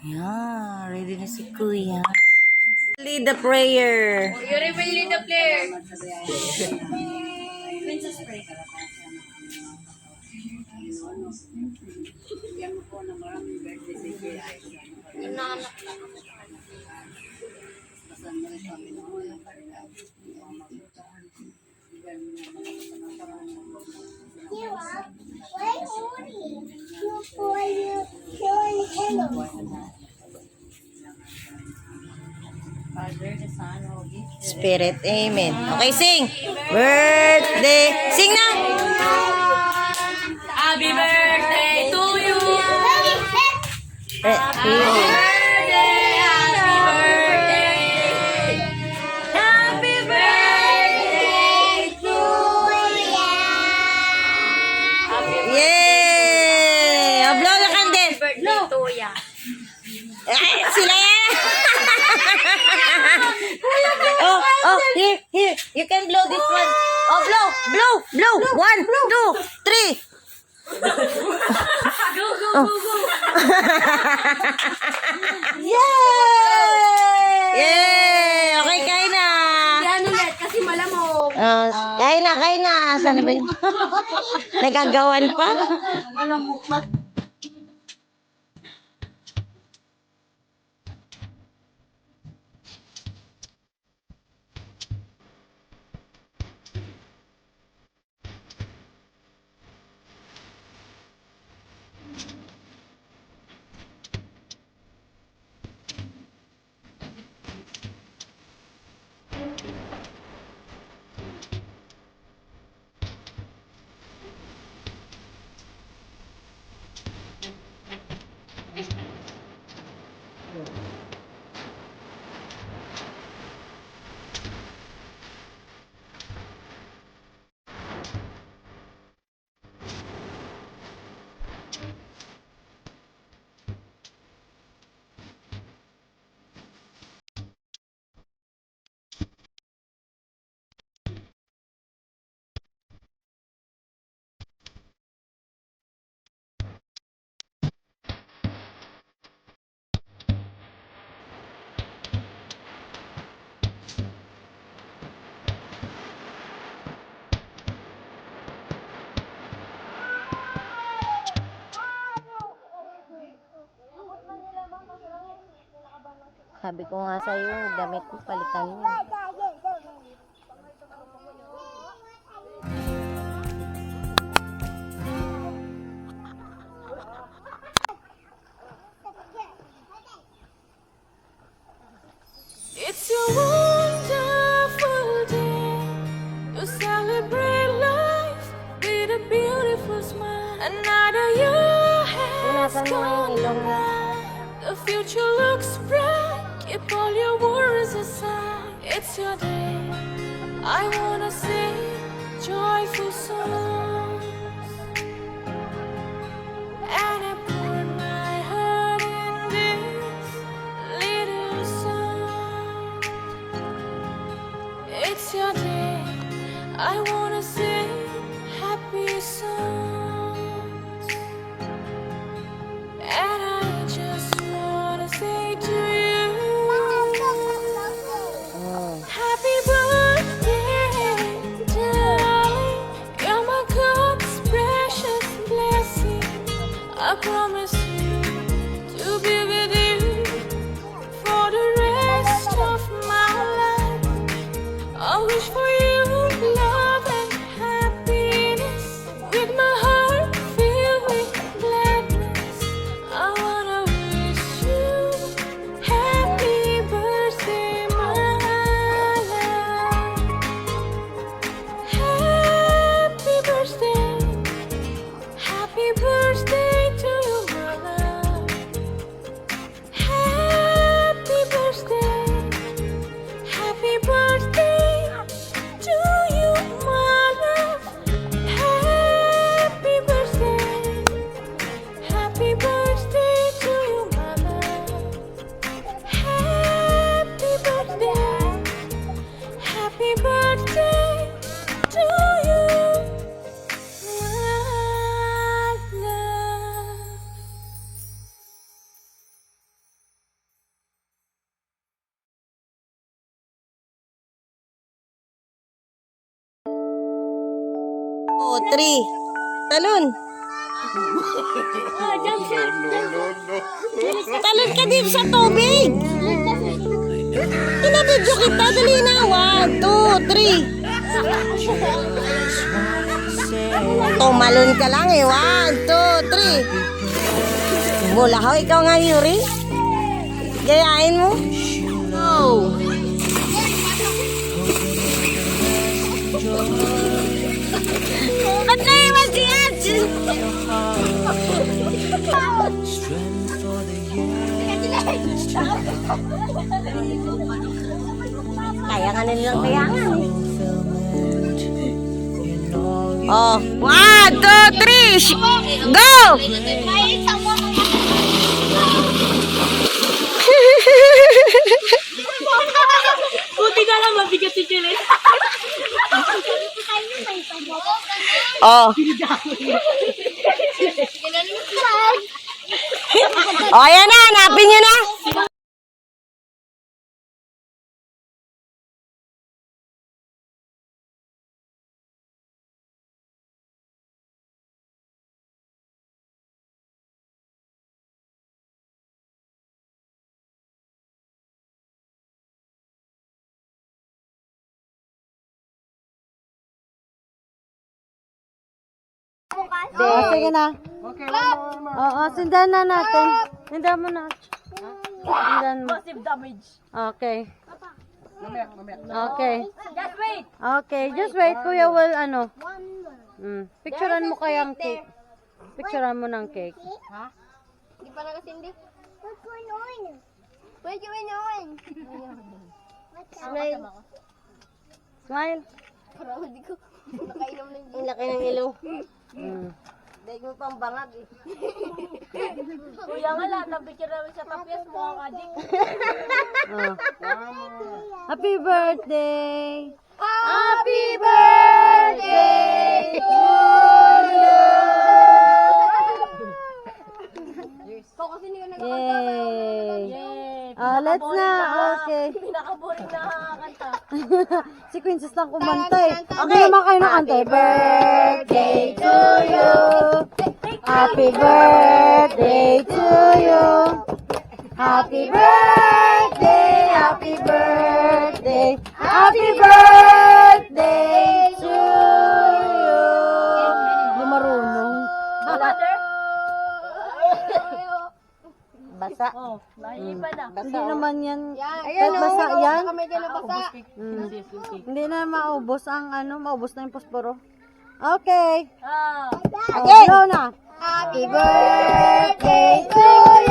Yan, ready na si Kuya. Lead the prayer. You will lead the prayer. Spirit, amen. Okay, sing. Birthday. Sing na. Happy birthday to you. Happy Birthday, happy birthday. Happy birthday to you. Yay! Oh, blow the candle. Birthday to ya. Ay, sila yan. Here. You can blow this one. Oh, blow. 1, 2, 3. Go. Yay! Okay, kain na. Yan ulit kasi malamog. Kain na. Saan na ba yun? Nagagawan pa? Malamog. Sabi ko nga sa'yo, damit ko palitan mo. It's a wonderful day. You celebrate life with a beautiful smile. Another year has gone by. The future looks bright. Keep all your worries aside. It's your day. I wanna sing joyful songs. And I put my heart in this little song. It's your day. I wanna sing happy songs. And I just wanna say to you, happy birthday, darling. You're my girl. 3. Talon. Talon ka dito sa tubig. Pinabidyo kita. Dali na. 1, 2, 3. Tumalon ka lang eh. 1, 2, 3. Mula ho, ikaw nga Yuri. Gayain mo. Go. Ba't naiwan si Ed? Kaya nga nilang kayangan eh. Oh, 1, 2, 3, go! Buti na lang mabigat si Chile. Oh. Oh, ayan na, hanapin nyo na. Sige na. Oo, sindan na natin. Sindan mo na. Sindan mo. Massive damage. Okay. Okay. Just wait. Okay, just wait. Kuya will ano. Picturean mo kayang cake. Picturean mo ng cake. Di pa na kasi hindi. What's going on? What's going on? Smile. Smile. Parang hindi ko nakainom ng Ang laki ng ilong. Daig mo pang bangag eh. Kuya nga lahat ng picture namin sa tapyas mukhang adik. Oh. Happy birthday! Happy birthday to you! Ikaw kasi hindi ka Yay! Yay! Let's na. Okay. Pinakaboring na kanta. Si Quinces lang kumanta eh. Okay naman kayo ng kanta. Birthday to you. Happy birthday to you. Happy birthday, happy birthday, happy birthday to you. Hindi marunong. Basa. Oh, nahihipa na. Hindi naman yan. Ayan, Kahit basa yan. Kamay dyan na basa. Hindi na maubos ang maubos na yung posporo. Okay. Ah. Okay. Blow na. Happy birthday to you.